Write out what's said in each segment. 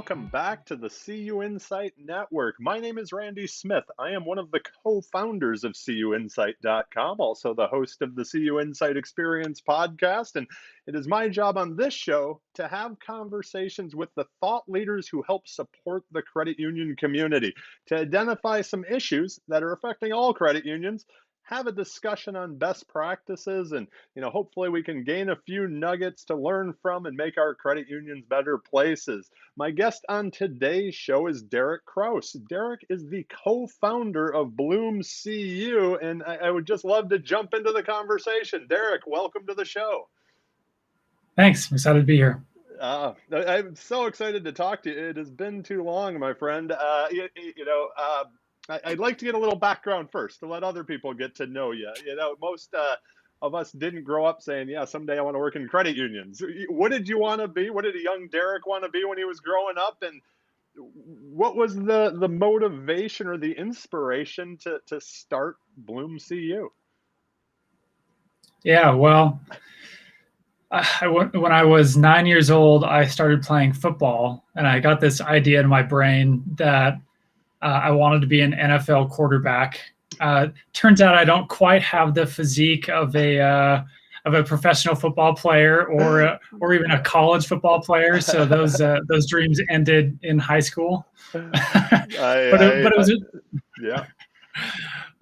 welcome back to the CUInsight Network. My name is Randy Smith. I am one of the co-founders of CUInsight.com, also the host of the CUInsight Experience podcast, and it is my job on this show to have conversations with the thought leaders who help support the credit union community, to identify some issues that are affecting all credit unions, have a discussion on best practices, and hopefully we can gain a few nuggets to learn from and make our credit unions better places. My guest on today's show is Derik Krauss. Derik is the co-founder of Bloom CU, and I would just love to jump into the conversation. Derik, welcome to the show. Thanks. I'm excited to be here. I'm so excited to talk to you. It has been too long, my friend. I'd like to get a little background first to let other people get to know you. Most of us didn't grow up saying, yeah, someday I want to work in credit unions. What did you want to be? What did a young Derik want to be when he was growing up? And what was the motivation or the inspiration to start Bloom CU? Yeah, well, when I was 9 years old, I started playing football, and I got this idea in my brain that I wanted to be an NFL quarterback. Turns out I don't quite have the physique of a professional football player or even a college football player. So those dreams ended in high school. It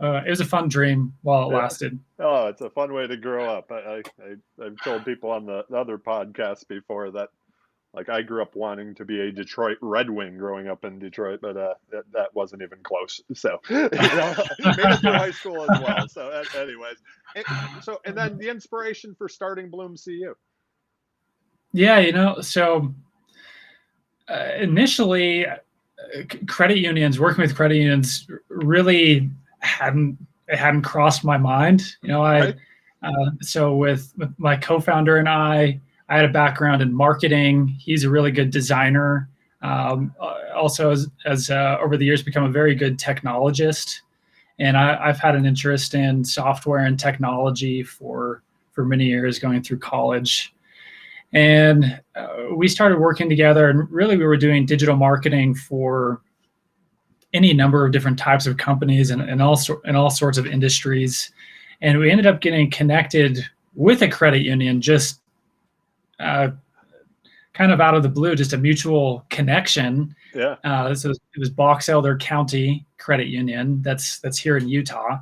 was a fun dream while it lasted. Oh, it's a fun way to grow up. I've told people on the other podcast before that, like, I grew up wanting to be a Detroit Red Wing growing up in Detroit, but that wasn't even close. So, made it through high school as well. So, anyways, and then the inspiration for starting Bloom CU. Yeah, so initially, working with credit unions really hadn't crossed my mind. Right. So with my co-founder and I had a background in marketing. He's a really good designer. Also, as over the years, become a very good technologist. And I've had an interest in software and technology for many years going through college. And we started working together, and really we were doing digital marketing for any number of different types of companies and all sorts of industries. And we ended up getting connected with a credit union just kind of out of the blue, just a mutual connection. Yeah. So it was Box Elder County Credit Union that's here in Utah.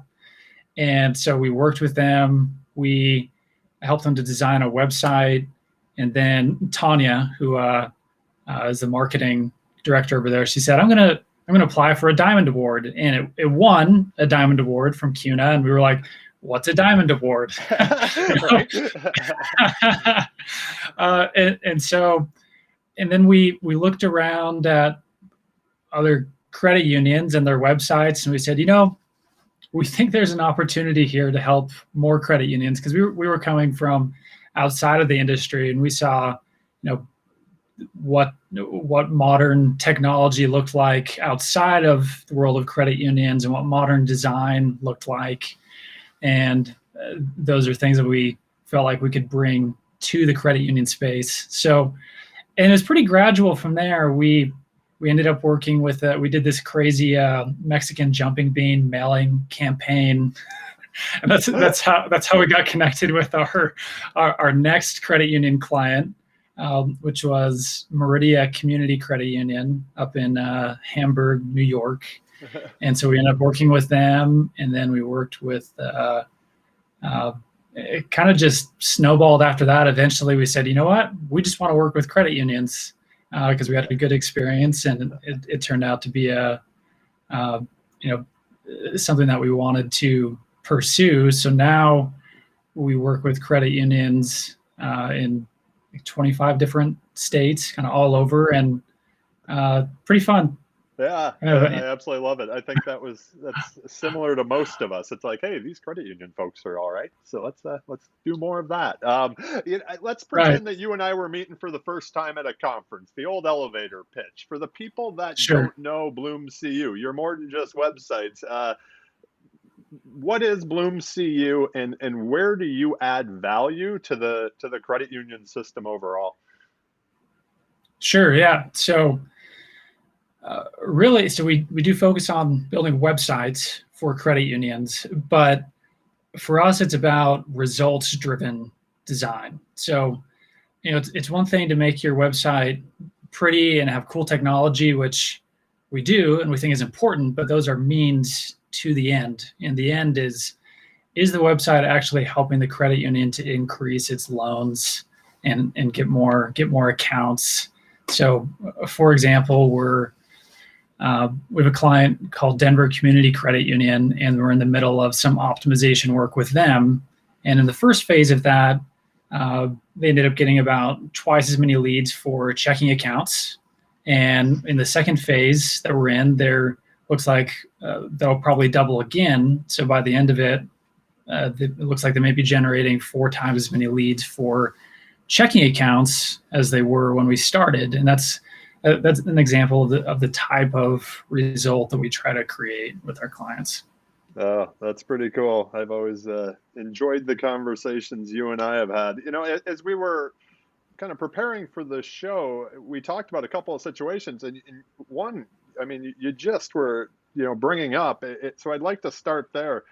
And so we worked with them. We helped them to design a website. And then Tanya, who is the marketing director over there, she said, I'm gonna apply for a Diamond Award. And it won a Diamond Award from CUNA. And we were like, what's a Diamond Award? And then we looked around at other credit unions and their websites, and we said, we think there's an opportunity here to help more credit unions, because we were coming from outside of the industry, and we saw, what modern technology looked like outside of the world of credit unions and what modern design looked like. And those are things that we felt like we could bring to the credit union space. So, and it's pretty gradual from there. We ended up working with, we did this crazy Mexican jumping bean mailing campaign. And that's how we got connected with our next credit union client, which was Meridia Community Credit Union up in Hamburg, New York. And so we ended up working with them, and then we worked with, it kind of just snowballed after that. Eventually we said, you know what, we just want to work with credit unions because we had a good experience, and it turned out to be something that we wanted to pursue. So now we work with credit unions in 25 different states, kind of all over, and pretty fun. Yeah, I absolutely love it. I think that's similar to most of us. It's like, hey, these credit union folks are all right, so let's do more of that. Let's pretend that you and I were meeting for the first time at a conference, the old elevator pitch. For the people that don't know Bloom CU, you're more than just websites. What is Bloom CU, and where do you add value to the credit union system overall? Sure, yeah. So Really, so we do focus on building websites for credit unions, but for us, it's about results-driven design. So, it's one thing to make your website pretty and have cool technology, which we do and we think is important, but those are means to the end. And the end is the website actually helping the credit union to increase its loans and get more accounts? So, for example, we have a client called Denver Community Credit Union, and we're in the middle of some optimization work with them. And in the first phase of that, they ended up getting about twice as many leads for checking accounts. And in the second phase that we're in, there looks like they'll probably double again. So by the end of it, it looks like they may be generating 4 times as many leads for checking accounts as they were when we started. And that's an example of the type of result that we try to create with our clients. Oh, that's pretty cool. I've always enjoyed the conversations you and I have had. As we were kind of preparing for the show, we talked about a couple of situations, and one, I mean, you just were, bringing up it. So I'd like to start there.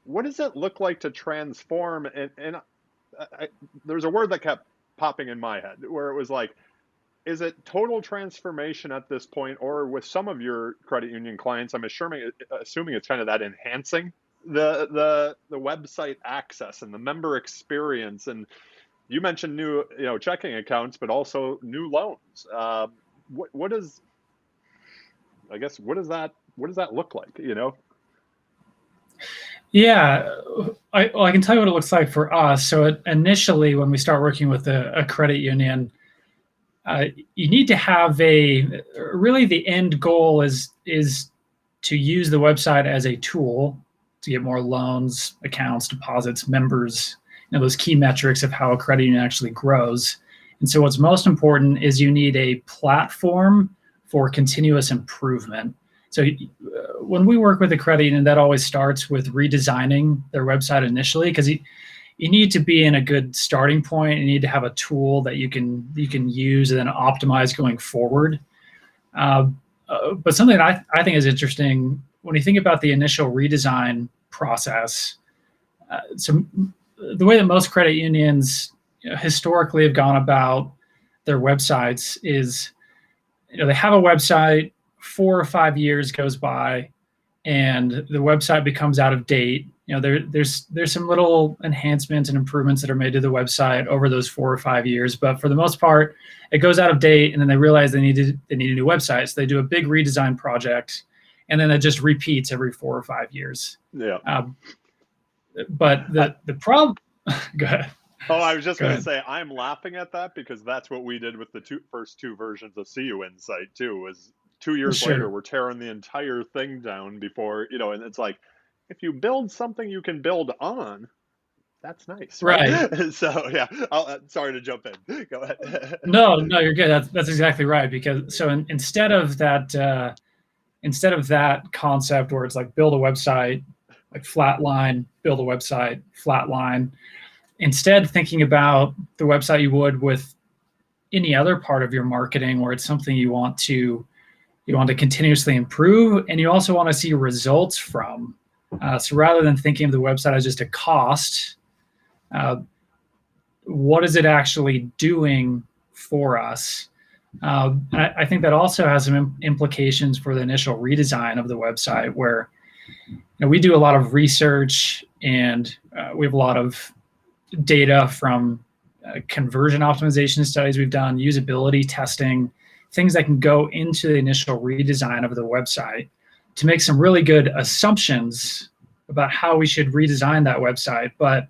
What does it look like to transform? And there's a word that kept popping in my head where it was like, is it total transformation at this point, or with some of your credit union clients, I'm assuming it's kind of that enhancing the website access and the member experience? And you mentioned new checking accounts, but also new loans. What does that look like? Yeah, I can tell you what it looks like for us. So initially, when we start working with a credit union, you need to have really the end goal is to use the website as a tool to get more loans, accounts, deposits, members, those key metrics of how a credit union actually grows. And so what's most important is you need a platform for continuous improvement. So when we work with a credit union, that always starts with redesigning their website initially, because you need to be in a good starting point. You need to have a tool that you can use and then optimize going forward. But something that I think is interesting when you think about the initial redesign process. So the way that most credit unions historically have gone about their websites is, they have a website, 4 or 5 years goes by, and the website becomes out of date. There's some little enhancements and improvements that are made to the website over those 4 or 5 years, but for the most part, it goes out of date, and then they realize they need a new website. So they do a big redesign project, and then it just repeats every 4 or 5 years. Yeah. But the problem. Go ahead. Oh, I was just going to say, I'm laughing at that because that's what we did with the first two versions of CUInsight too. Was 2 years later, we're tearing the entire thing down before, and it's like, if you build something you can build on, that's nice, right? So yeah, sorry to jump in. Go ahead. No, you're good. That's exactly right. Because instead of that concept where it's like build a website, like flat line, build a website, flat line, instead thinking about the website you would with any other part of your marketing where it's something you want to continuously improve, and you also want to see results from. So rather than thinking of the website as just a cost, what is it actually doing for us? I think that also has some implications for the initial redesign of the website, where we do a lot of research, and we have a lot of data from conversion optimization studies we've done, usability testing, things that can go into the initial redesign of the website to make some really good assumptions about how we should redesign that website. But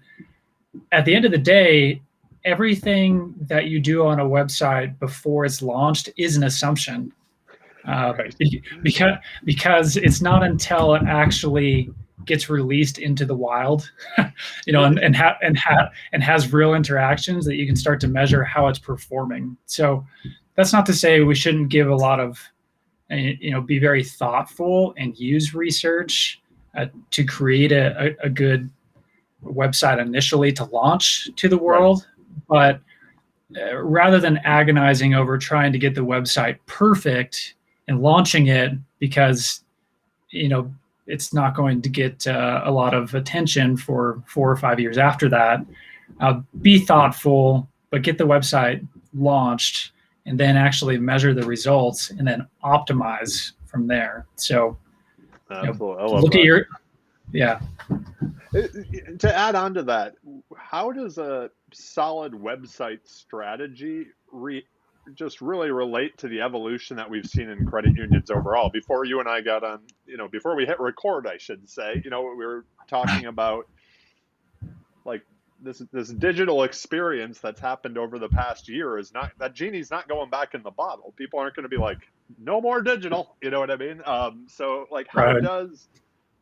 at the end of the day, everything that you do on a website before it's launched is an assumption. Because it's not until it actually gets released into the wild, and has real interactions that you can start to measure how it's performing. So that's not to say we shouldn't give a lot of, be very thoughtful and use research to create a good website initially to launch to the world. Right. But rather than agonizing over trying to get the website perfect, and launching it because, it's not going to get a lot of attention for 4 or 5 years after that. Be thoughtful, but get the website launched and then actually measure the results and then optimize from there. So absolutely, I love look that. at yeah. To add on to that, how does a solid website strategy just really relate to the evolution that we've seen in credit unions overall? Before you and I got on, before we hit record, I should say, we were talking about like this digital experience that's happened over the past year is not, that genie's not going back in the bottle. People aren't going to be like, no more digital, you know what I mean? So like, how Right. does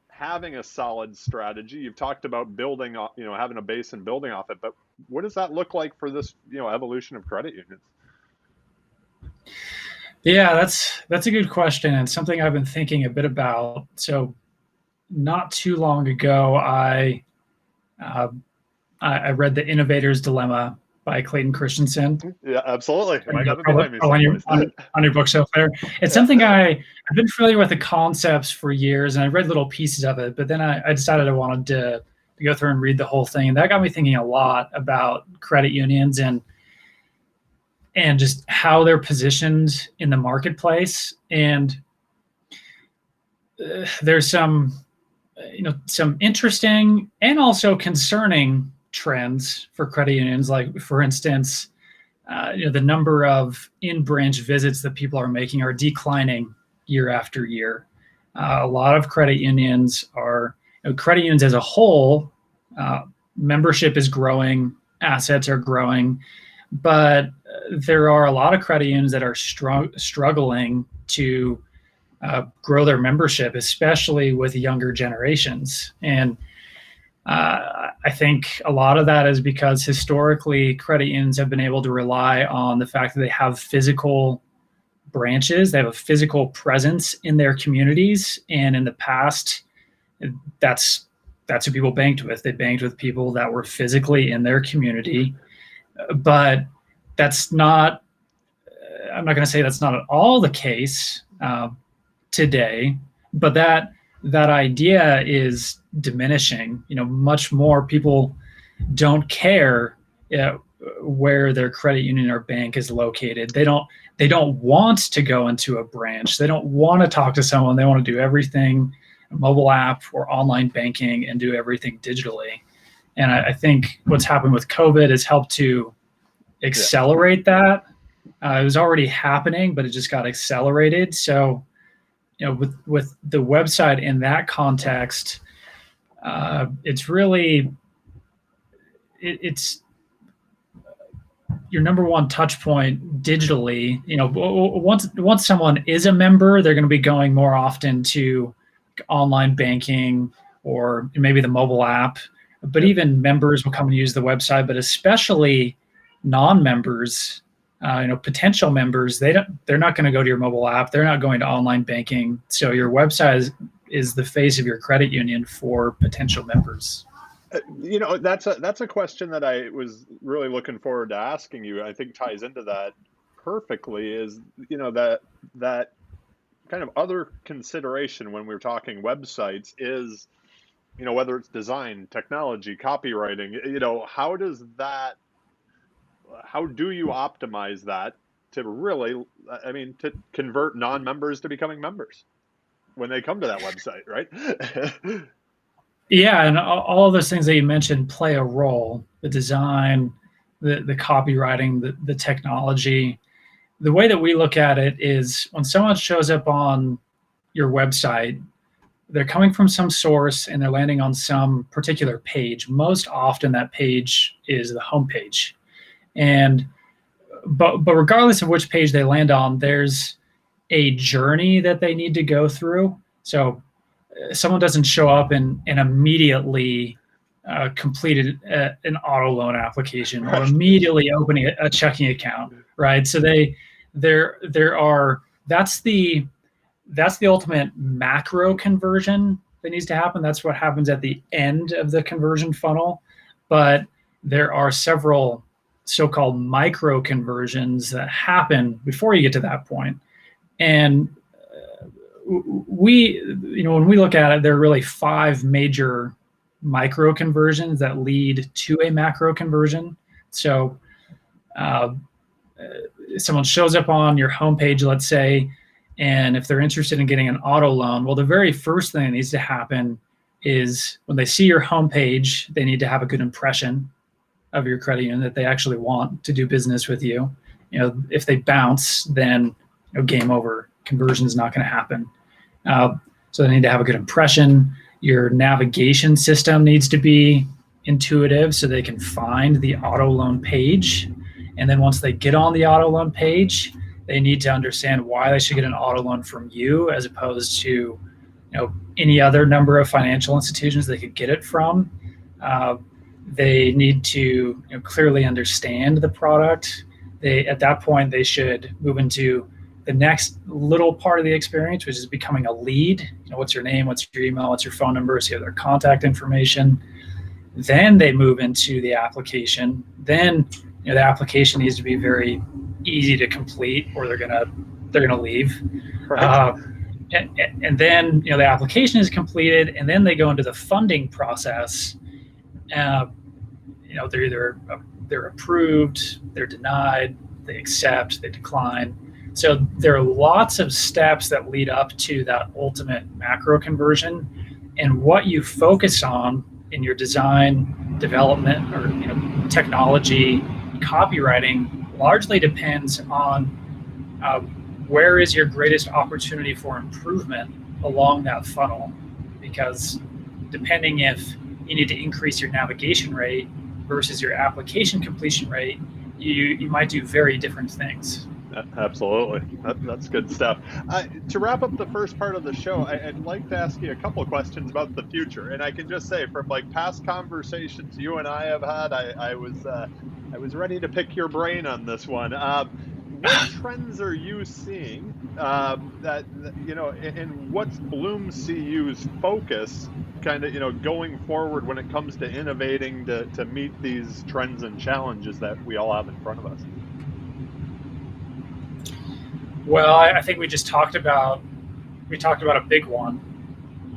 having a solid strategy, you've talked about building, having a base and building off it, but what does that look like for this, evolution of credit unions? Yeah, that's a good question and something I've been thinking a bit about. So not too long ago, I read The Innovator's Dilemma by Clayton Christensen. Yeah, absolutely. I might have it Probably behind me someplace. on your bookshelf there. It's something I've been familiar with the concepts for years, and I read little pieces of it, but then I decided I wanted to go through and read the whole thing, and that got me thinking a lot about credit unions and just how they're positioned in the marketplace. And there's some interesting and also concerning trends for credit unions. Like, for instance, the number of in-branch visits that people are making are declining year after year. A lot of credit unions credit unions as a whole, membership is growing, assets are growing, but there are a lot of credit unions that are struggling to grow their membership, especially with younger generations. And I think a lot of that is because historically credit unions have been able to rely on the fact that they have physical branches, they have a physical presence in their communities. And in the past, that's who people banked with. They banked with people that were physically in their community. But that's not, I'm not going to say that's not at all the case today, but that idea is diminishing. Much more people don't care where their credit union or bank is located. They don't want to go into a branch. They don't want to talk to someone. They want to do everything mobile app or online banking and do everything digitally. And I think what's happened with COVID has helped to accelerate that. It was already happening, but it just got accelerated. So, with the website in that context, it's really it's your number one touch point digitally. Once someone is a member, they're going to be going more often to online banking or maybe the mobile app. But even members will come and use the website, but especially non-members, potential members, they're not going to go to your mobile app. They're not going to online banking. So your website is the face of your credit union for potential members. That's a question that I was really looking forward to asking you. I think ties into that perfectly is, that kind of other consideration when we're talking websites is, whether it's design, technology, copywriting, how do you optimize that to really, to convert non-members to becoming members when they come to that website, right? Yeah, and all of those things that you mentioned play a role: the design, the copywriting, the technology. The way that we look at it is when someone shows up on your website, they're coming from some source and they're landing on some particular page. Most often that page is the homepage. But regardless of which page they land on, there's a journey that they need to go through. So someone doesn't show up and immediately completed an auto loan application or immediately opening a checking account, right? So that's the ultimate macro conversion that needs to happen. That's what happens at the end of the conversion funnel. But there are several so-called micro conversions that happen before you get to that point. And when we look at it, there are really 5 major micro conversions that lead to a macro conversion. So someone shows up on your homepage, let's say, and if they're interested in getting an auto loan, well, the very first thing that needs to happen is when they see your homepage, they need to have a good impression of your credit union, that they actually want to do business with you. If they bounce, then game over. Conversion is not going to happen. So they need to have a good impression. Your navigation system needs to be intuitive so they can find the auto loan page. And then once they get on the auto loan page, they need to understand why they should get an auto loan from you as opposed to any other number of financial institutions they could get it from. They need to clearly understand the product. At that point, they should move into the next little part of the experience, which is becoming a lead. What's your name? What's your email? What's your phone number? So you have their contact information. Then they move into the application. Then the application needs to be very easy to complete, or they're gonna leave. Right. And then the application is completed, and then they go into the funding process. They're approved, they're denied, they accept, they decline. So there are lots of steps that lead up to that ultimate macro conversion, and what you focus on in your design, development, or technology, copywriting largely depends on where is your greatest opportunity for improvement along that funnel. Because depending if you need to increase your navigation rate versus your application completion rate, you might do very different things. Absolutely. That's good stuff. To wrap up the first part of the show, I'd like to ask you a couple of questions about the future. And I can just say, from past conversations you and I have had, I was ready to pick your brain on this one. What trends are you seeing and what's Bloom CU's focus kind of going forward when it comes to innovating to meet these trends and challenges that we all have in front of us? Well, I think we talked about a big one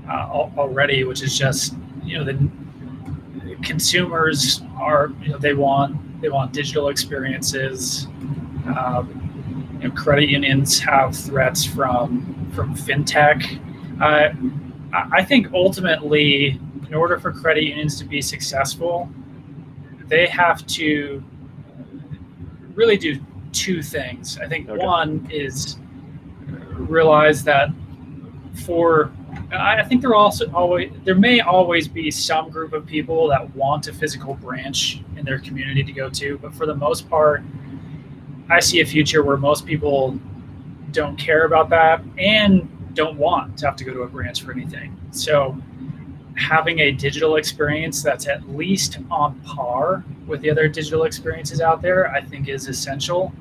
already, which is just the consumers are they want digital experiences. Credit unions have threats from fintech. I think ultimately, in order for credit unions to be successful, they have to really do 2 things. I think one is realize that I think there may always be some group of people that want a physical branch in their community to go to, but for the most part, I see a future where most people don't care about that and don't want to have to go to a branch for anything. So having a digital experience that's at least on par with the other digital experiences out there, I think is essential.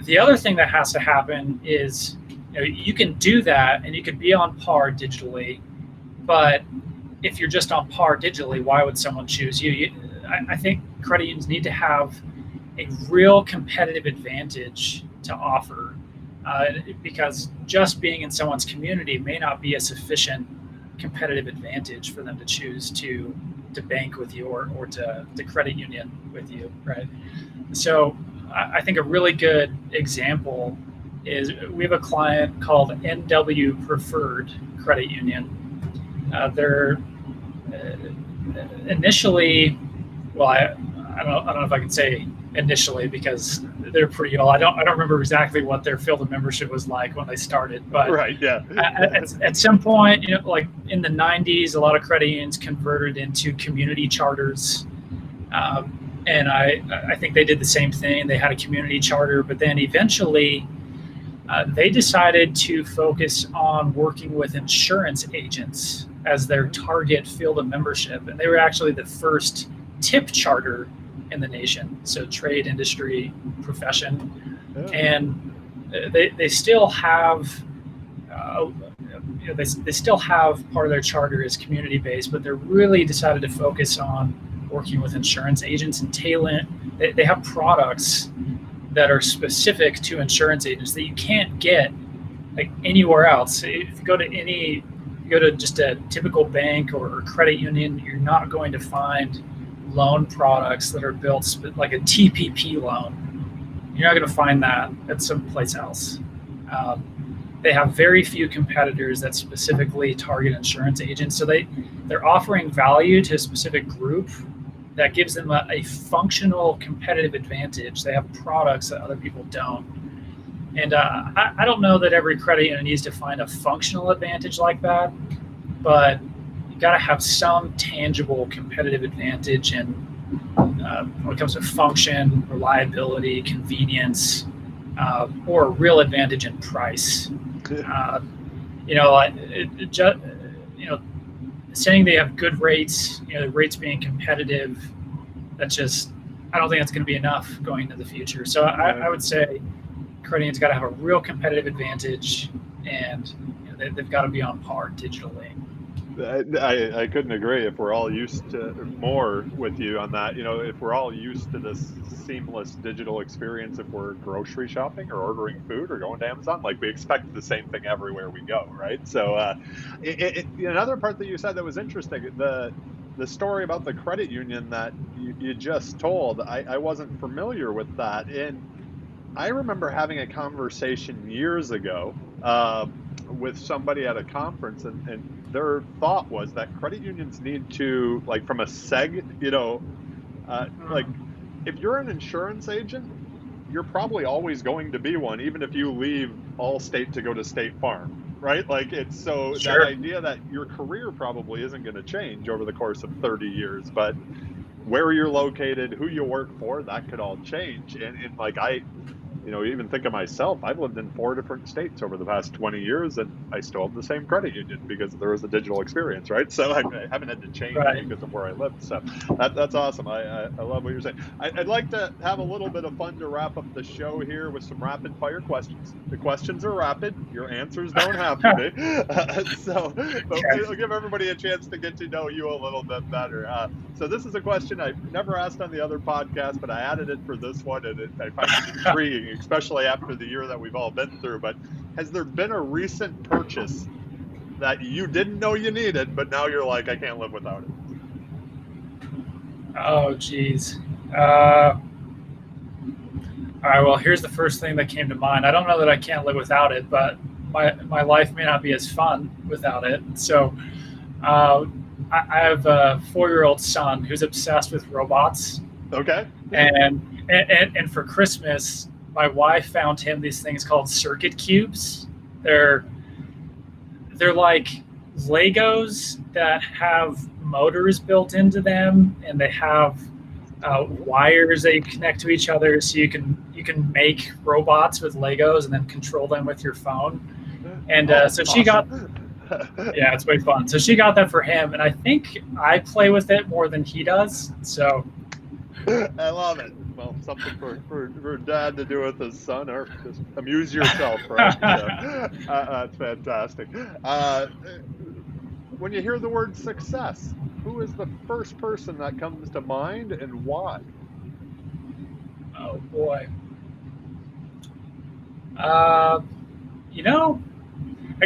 The other thing that has to happen is you can do that and you can be on par digitally, but if you're just on par digitally, why would someone choose you? I think credit unions need to have a real competitive advantage to offer, because just being in someone's community may not be a sufficient competitive advantage for them to choose to bank with you or to credit union with you, right? So I think a really good example is we have a client called NW Preferred Credit Union. They're initially, well, I don't know if I can say initially because they're pretty old. I don't remember exactly what their field of membership was like when they started, but right, yeah. at some point, like in the 90s, a lot of credit unions converted into community charters. And I think they did the same thing. They had a community charter, but then eventually they decided to focus on working with insurance agents as their target field of membership. And they were actually the first TIP charter in the nation, so trade, industry, profession. Oh. And they still have, they still have part of their charter is community based, but they're really decided to focus on working with insurance agents and tailoring. They have products that are specific to insurance agents that you can't get like anywhere else. If you go to just a typical bank or credit union, you're not going to find loan products that are built like a TPP loan. You're not going to find that at someplace else. They have very few competitors that specifically target insurance agents. So they're offering value to a specific group that gives them a functional competitive advantage. They have products that other people don't. And I don't know that every credit union needs to find a functional advantage like that, but you got to have some tangible competitive advantage. And when it comes to function, reliability, convenience, or a real advantage in price. Saying they have good rates, the rates being competitive, that's just, I don't think that's going to be enough going into the future. So I would say credit unions got to have a real competitive advantage, and they've got to be on par digitally. I couldn't agree. If we're all used to more with you on that, if we're all used to this seamless digital experience, if we're grocery shopping or ordering food or going to Amazon, like we expect the same thing everywhere we go, right? So another part that you said that was interesting, the story about the credit union that you just told, I wasn't familiar with that. And I remember having a conversation years ago with somebody at a conference, and their thought was that credit unions need to, like, from a like, if you're an insurance agent, you're probably always going to be one, even if you leave Allstate to go to State Farm, right? Like, it's so Sure. that idea that your career probably isn't going to change over the course of 30 years, but where you're located, who you work for, that could all change. And like, even think of myself, I've lived in 4 different states over the past 20 years, and I still have the same credit union because there was a digital experience, right? So I haven't had to change because of where I lived. So that's awesome. I love what you're saying. I'd like to have a little bit of fun to wrap up the show here with some rapid fire questions. The questions are rapid. Your answers don't have to be. But it'll give everybody a chance to get to know you a little bit better. So this is a question I've never asked on the other podcast, but I added it for this one, and I find it intriguing, especially after the year that we've all been through. But has there been a recent purchase that you didn't know you needed, but now you're like, I can't live without it? Oh, geez. All right, well, here's the first thing that came to mind. I don't know that I can't live without it, but my life may not be as fun without it. So I have a 4-year-old son who's obsessed with robots. Okay. And for Christmas, my wife found him these things called circuit cubes. They're like Legos that have motors built into them, and they have wires that you connect to each other, so you can make robots with Legos and then control them with your phone. And so she got, yeah, it's way fun. So she got that for him, and I think I play with it more than he does. So I love it. Well, something for dad to do with his son, or just amuse yourself, right? That's fantastic. When you hear the word success, who is the first person that comes to mind, and why? Oh boy. I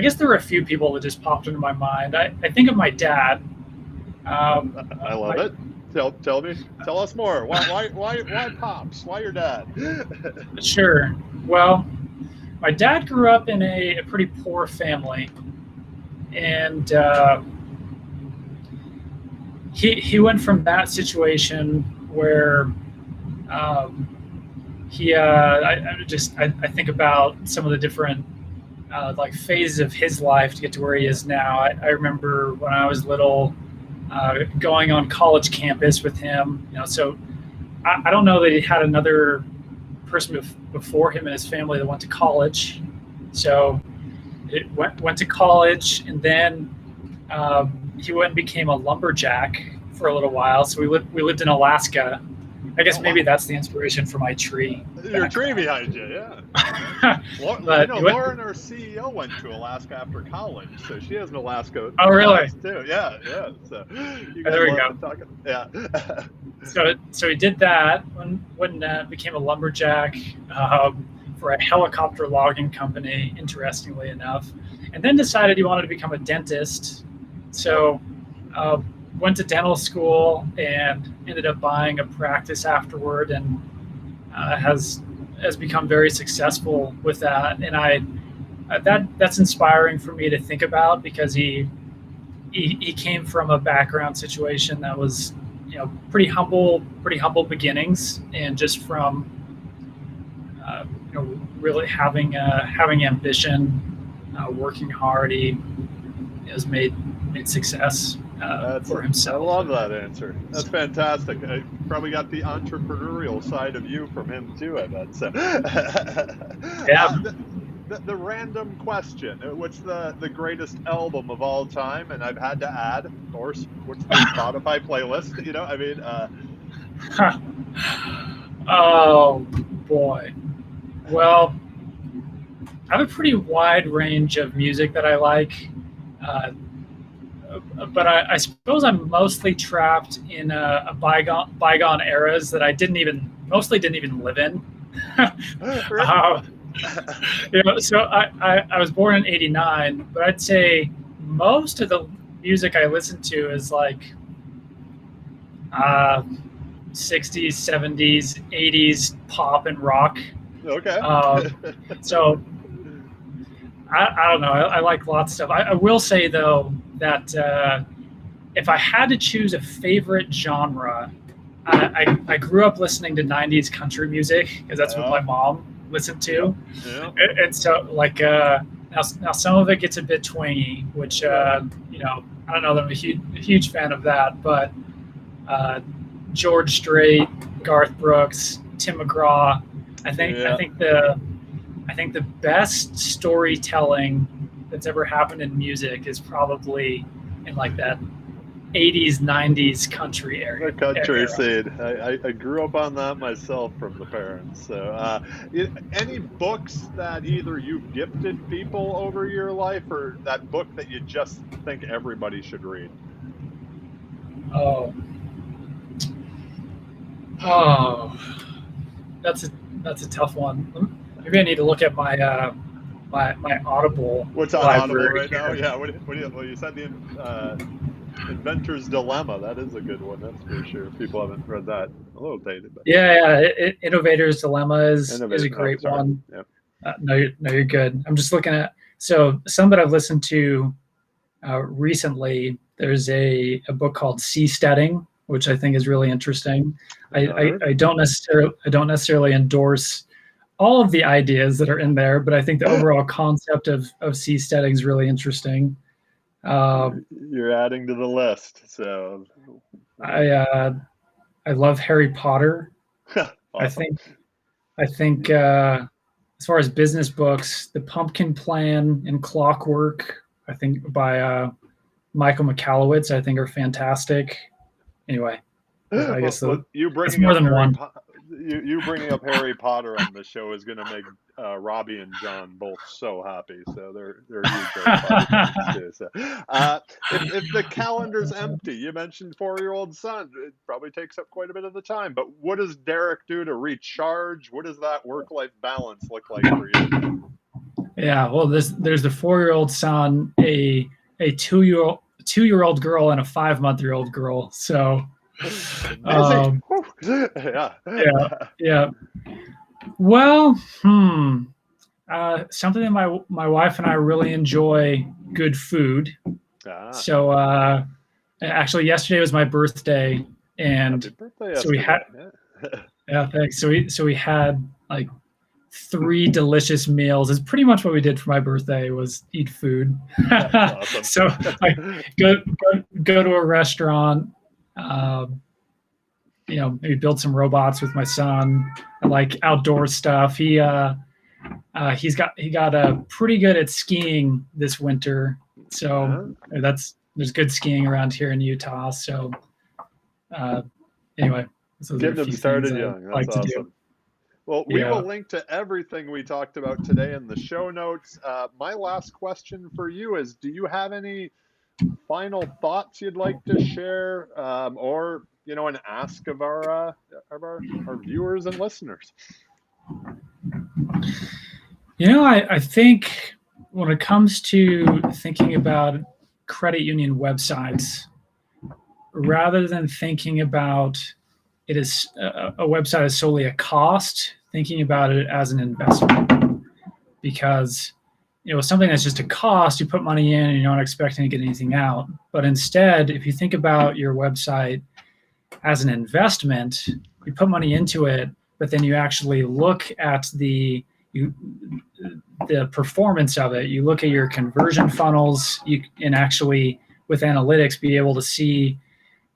guess there were a few people that just popped into my mind. I think of my dad. I love it. Tell us more. Why Pops? Why your dad? Sure. Well, my dad grew up in a pretty poor family, and he went from that situation where I think about some of the different like phases of his life to get to where he is now. I remember when I was little, going on college campus with him. So I don't know that he had another person before him in his family that went to college. So it went to college, and then he went and became a lumberjack for a little while. So we lived in Alaska. I guess maybe that's the inspiration for my tree. Your tree behind you, yeah. Lauren, our CEO, went to Alaska after college, so she has an Alaska. Oh, really? Too. Yeah. So there we go. Yeah. So he did that when became a lumberjack for a helicopter logging company, interestingly enough, and then decided he wanted to become a dentist. So went to dental school and ended up buying a practice afterward, and has become very successful with that. And that's inspiring for me to think about, because he came from a background situation that was, pretty humble beginnings, and just from really having ambition, working hard, he has made success for himself. I love that answer. That's fantastic. I probably got the entrepreneurial side of you from him too, I bet. So, yeah. The random question: what's the greatest album of all time? And I've had to add, of course, what's the Spotify playlist? Oh boy. Well, I have a pretty wide range of music that I like, but I suppose I'm mostly trapped in a bygone eras that I mostly didn't even live in. So I was born in '89, but I'd say most of the music I listen to is like 60s, 70s, 80s pop and rock. Okay. So I don't know. I like lots of stuff. I will say, though, that if I had to choose a favorite genre, I grew up listening to 90s country music, because that's what my mom listened to. Yeah. And so, like, now some of it gets a bit twangy, which, I don't know that I'm a huge fan of that, but George Strait, Garth Brooks, Tim McGraw, I think the best storytelling that's ever happened in music is probably in like that 80s, 90s country area. The country scene. I grew up on that myself from the parents. So, any books that either you've gifted people over your life, or that book that you just think everybody should read? Oh, that's a tough one. Maybe I need to look at my my Audible. What's on library Audible right now? Yeah. Well, you said the Inventor's Dilemma. That is a good one. That's for sure. If people haven't read that, a little dated. But. Yeah. Innovator's Dilemma is a great one. Yep. No, you're good. I'm just looking at some that I've listened to recently. There's a book called Seasteading, which I think is really interesting. I don't necessarily endorse all of the ideas that are in there, but I think the overall concept of seasteading is really interesting. You're adding to the list. So I love Harry Potter. Awesome. I think as far as business books, The Pumpkin Plan and Clockwork, I think by Michael Michalowicz, I think are fantastic. Anyway, I guess you bringing more than one. You bringing up Harry Potter on the show is going to make Robbie and John both so happy. So they're huge Harry Potter fans too. So if the calendar's empty, you mentioned 4-year-old son, it probably takes up quite a bit of the time. But what does Derik do to recharge? What does that work-life balance look like for you? Yeah, well, there's the 4-year-old son, a 2-year-old girl, and a 5-month-old girl. So. Yeah. Well, something that my wife and I really enjoy: good food. So actually, yesterday was my birthday, and happy birthday so we had. Yeah, thanks. So we had like 3 delicious meals. It's pretty much what we did for my birthday, was eat food. Awesome. So like go to a restaurant. Maybe build some robots with my son. I like outdoor stuff. He got pretty good at skiing this winter. So there's good skiing around here in Utah. So anyway, getting them started young. That's awesome. Well, we will link to everything we talked about today in the show notes. My last question for you is: do you have any final thoughts you'd like to share, or an ask of our viewers and listeners? I think when it comes to thinking about credit union websites, rather than thinking about it as a website as solely a cost, thinking about it as an investment. Because something that's just a cost, you put money in and you're not expecting to get anything out. But instead, if you think about your website as an investment, you put money into it, but then you actually look at the performance of it. You look at your conversion funnels. You can actually, with analytics, be able to see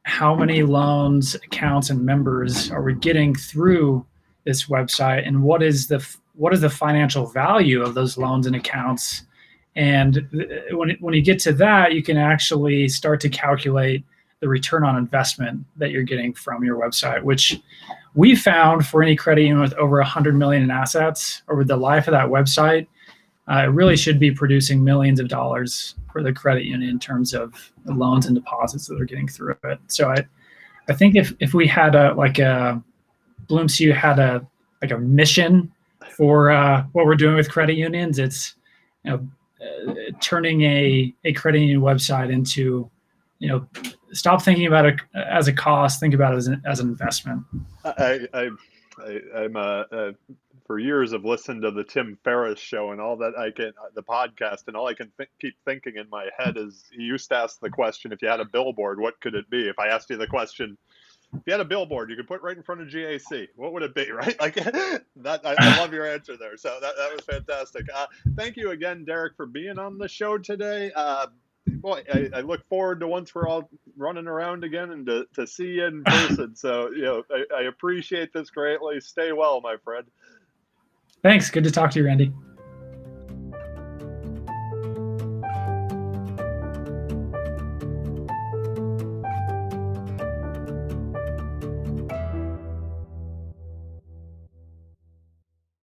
how many loans, accounts, and members are we getting through this website, and what is the financial value of those loans and accounts. And when you get to that, you can actually start to calculate the return on investment that you're getting from your website, which we found for any credit union with over 100 million in assets over the life of that website, it really should be producing millions of dollars for the credit union in terms of the loans and deposits that they're getting through it. So I think if we had BloomCU had a mission for what we're doing with credit unions, it's turning a credit union website into, stop thinking about it as a cost, think about it as an investment. I'm for years I've listened to the Tim Ferriss show and all that the podcast, and all I can keep thinking in my head is he used to ask the question, if you had a billboard, what could it be? If I asked you the question, if you had a billboard you could put right in front of GAC, what would it be, right? Like that. I love your answer there. So that was fantastic. Thank you again, Derik, for being on the show today. Boy, I look forward to once we're all running around again and to see you in person. So, I appreciate this greatly. Stay well, my friend. Thanks. Good to talk to you, Randy.